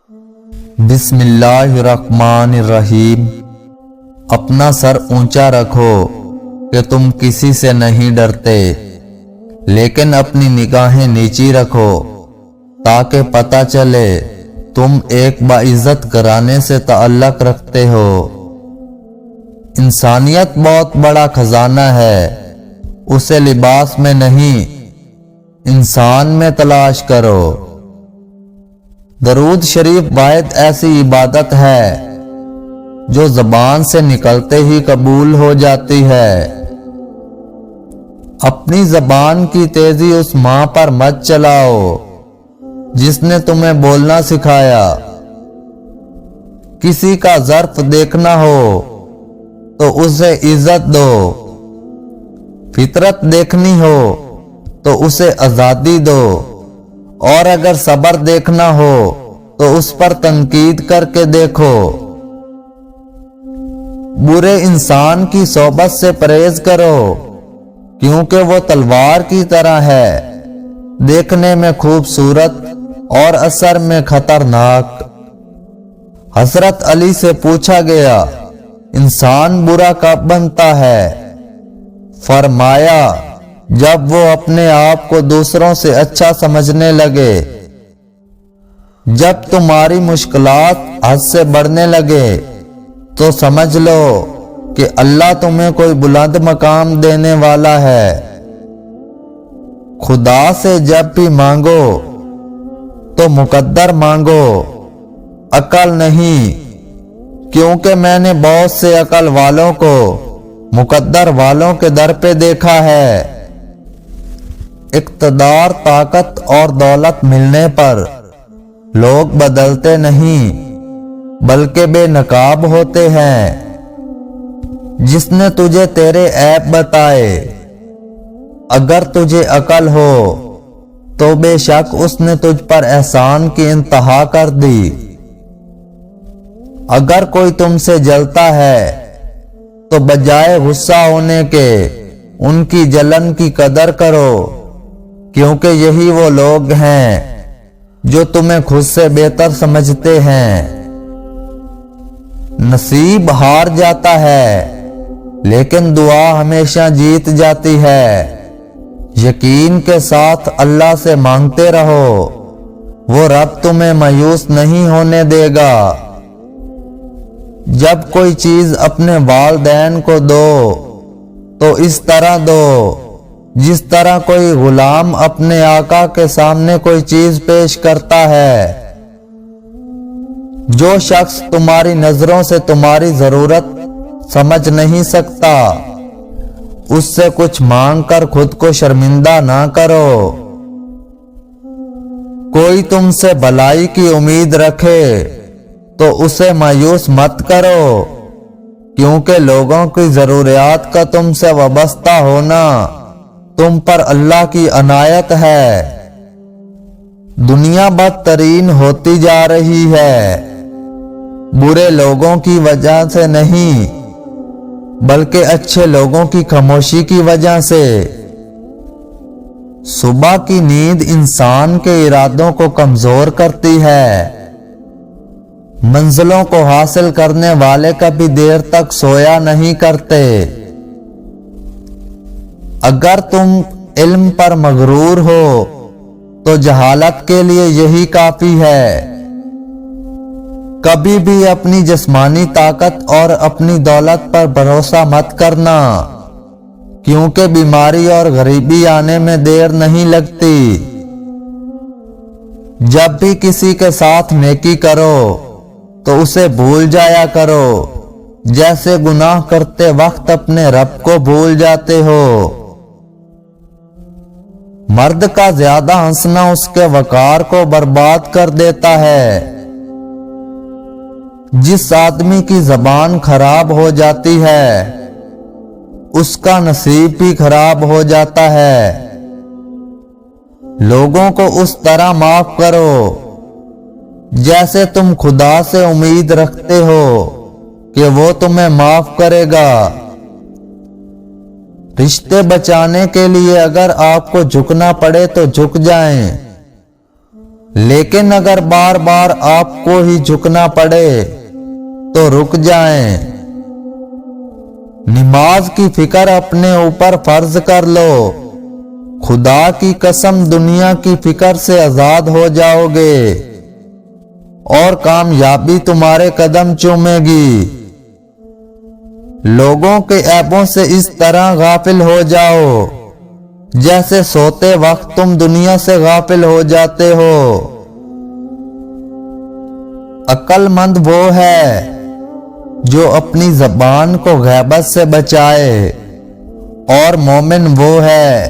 بسم اللہ الرحمن الرحیم۔ اپنا سر اونچا رکھو کہ تم کسی سے نہیں ڈرتے، لیکن اپنی نگاہیں نیچی رکھو تاکہ پتہ چلے تم ایک باعزت گھرانے سے تعلق رکھتے ہو۔ انسانیت بہت بڑا خزانہ ہے، اسے لباس میں نہیں انسان میں تلاش کرو۔ درود شریف واحد ایسی عبادت ہے جو زبان سے نکلتے ہی قبول ہو جاتی ہے۔ اپنی زبان کی تیزی اس ماں پر مت چلاؤ جس نے تمہیں بولنا سکھایا۔ کسی کا ظرف دیکھنا ہو تو اسے عزت دو، فطرت دیکھنی ہو تو اسے آزادی دو، اور اگر صبر دیکھنا ہو تو اس پر تنقید کر کے دیکھو۔ برے انسان کی صحبت سے پرہیز کرو کیونکہ وہ تلوار کی طرح ہے، دیکھنے میں خوبصورت اور اثر میں خطرناک۔ حضرت علی سے پوچھا گیا انسان برا کب بنتا ہے؟ فرمایا جب وہ اپنے آپ کو دوسروں سے اچھا سمجھنے لگے، جب تمہاری مشکلات حد سے بڑھنے لگے تو سمجھ لو کہ اللہ تمہیں کوئی بلند مقام دینے والا ہے۔ خدا سے جب بھی مانگو تو مقدر مانگو، عقل نہیں، کیونکہ میں نے بہت سے عقل والوں کو مقدر والوں کے در پہ دیکھا ہے۔ اقتدار، طاقت اور دولت ملنے پر لوگ بدلتے نہیں بلکہ بے نقاب ہوتے ہیں۔ جس نے تجھے تیرے عیب بتائے، اگر تجھے عقل ہو تو بے شک اس نے تجھ پر احسان کی انتہا کر دی۔ اگر کوئی تم سے جلتا ہے تو بجائے غصہ ہونے کے ان کی جلن کی قدر کرو، کیونکہ یہی وہ لوگ ہیں جو تمہیں خود سے بہتر سمجھتے ہیں۔ نصیب ہار جاتا ہے لیکن دعا ہمیشہ جیت جاتی ہے۔ یقین کے ساتھ اللہ سے مانگتے رہو، وہ رب تمہیں مایوس نہیں ہونے دے گا۔ جب کوئی چیز اپنے والدین کو دو تو اس طرح دو جس طرح کوئی غلام اپنے آقا کے سامنے کوئی چیز پیش کرتا ہے۔ جو شخص تمہاری نظروں سے تمہاری ضرورت سمجھ نہیں سکتا، اس سے کچھ مانگ کر خود کو شرمندہ نہ کرو۔ کوئی تم سے بھلائی کی امید رکھے تو اسے مایوس مت کرو، کیونکہ لوگوں کی ضروریات کا تم سے وابستہ ہونا تم پر اللہ کی عنایت ہے۔ دنیا بدترین ہوتی جا رہی ہے، برے لوگوں کی وجہ سے نہیں بلکہ اچھے لوگوں کی خاموشی کی وجہ سے۔ صبح کی نیند انسان کے ارادوں کو کمزور کرتی ہے۔ منزلوں کو حاصل کرنے والے کبھی دیر تک سویا نہیں کرتے۔ اگر تم علم پر مغرور ہو تو جہالت کے لیے یہی کافی ہے۔ کبھی بھی اپنی جسمانی طاقت اور اپنی دولت پر بھروسہ مت کرنا، کیونکہ بیماری اور غریبی آنے میں دیر نہیں لگتی۔ جب بھی کسی کے ساتھ نیکی کرو تو اسے بھول جایا کرو، جیسے گناہ کرتے وقت اپنے رب کو بھول جاتے ہو۔ مرد کا زیادہ ہنسنا اس کے وقار کو برباد کر دیتا ہے۔ جس آدمی کی زبان خراب ہو جاتی ہے اس کا نصیب بھی خراب ہو جاتا ہے۔ لوگوں کو اس طرح معاف کرو جیسے تم خدا سے امید رکھتے ہو کہ وہ تمہیں معاف کرے گا۔ رشتے بچانے کے لیے اگر آپ کو جھکنا پڑے تو جھک جائیں، لیکن اگر بار بار آپ کو ہی جھکنا پڑے تو رک جائیں۔ نماز کی فکر اپنے اوپر فرض کر لو، خدا کی قسم دنیا کی فکر سے آزاد ہو جاؤ گے اور کامیابی تمہارے قدم چومے گی۔ لوگوں کے عیبوں سے اس طرح غافل ہو جاؤ جیسے سوتے وقت تم دنیا سے غافل ہو جاتے ہو۔ عقل مند وہ ہے جو اپنی زبان کو غیبت سے بچائے، اور مومن وہ ہے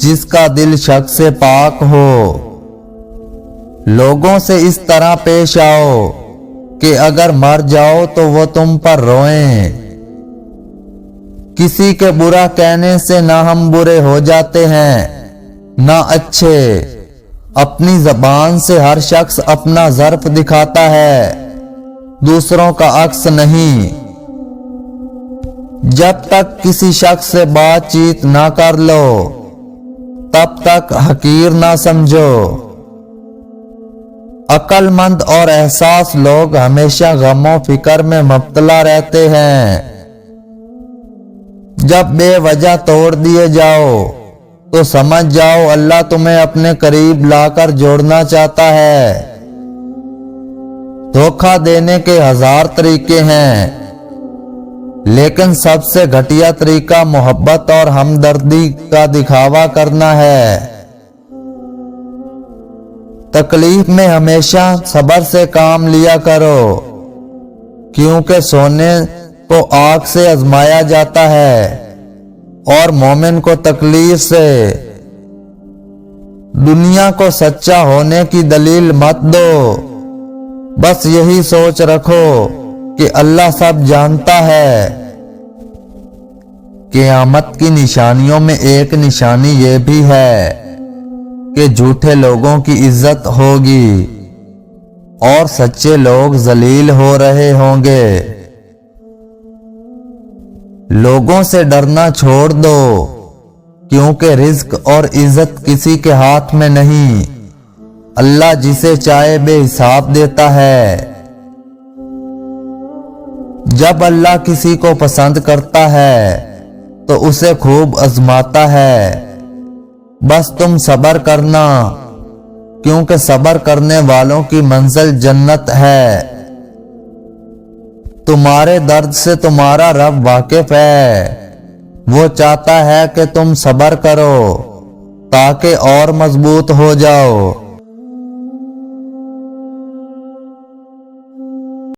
جس کا دل شک سے پاک ہو۔ لوگوں سے اس طرح پیش آؤ کہ اگر مر جاؤ تو وہ تم پر روئیں۔ کسی کے برا کہنے سے نہ ہم برے ہو جاتے ہیں نہ اچھے۔ اپنی زبان سے ہر شخص اپنا ظرف دکھاتا ہے، دوسروں کا عکس نہیں۔ جب تک کسی شخص سے بات چیت نہ کر لو تب تک حقیر نہ سمجھو۔ عقل مند اور احساس لوگ ہمیشہ غم و فکر میں مبتلا رہتے ہیں۔ جب بے وجہ توڑ دیے جاؤ تو سمجھ جاؤ اللہ تمہیں اپنے قریب لا کر جوڑنا چاہتا ہے۔ دھوکہ دینے کے ہزار طریقے ہیں، لیکن سب سے گھٹیا طریقہ محبت اور ہمدردی کا دکھاوا کرنا ہے۔ تکلیف میں ہمیشہ صبر سے کام لیا کرو، کیونکہ سونے کو آگ سے آزمایا جاتا ہے اور مومن کو تکلیف سے۔ دنیا کو سچا ہونے کی دلیل مت دو، بس یہی سوچ رکھو کہ اللہ سب جانتا ہے۔ قیامت کی نشانیوں میں ایک نشانی یہ بھی ہے کہ جھوٹے لوگوں کی عزت ہوگی اور سچے لوگ ذلیل ہو رہے ہوں گے۔ لوگوں سے ڈرنا چھوڑ دو، کیونکہ رزق اور عزت کسی کے ہاتھ میں نہیں، اللہ جسے چاہے بے حساب دیتا ہے۔ جب اللہ کسی کو پسند کرتا ہے تو اسے خوب آزماتا ہے۔ بس تم صبر کرنا، کیونکہ صبر کرنے والوں کی منزل جنت ہے۔ تمہارے درد سے تمہارا رب واقف ہے، وہ چاہتا ہے کہ تم صبر کرو تاکہ اور مضبوط ہو جاؤ۔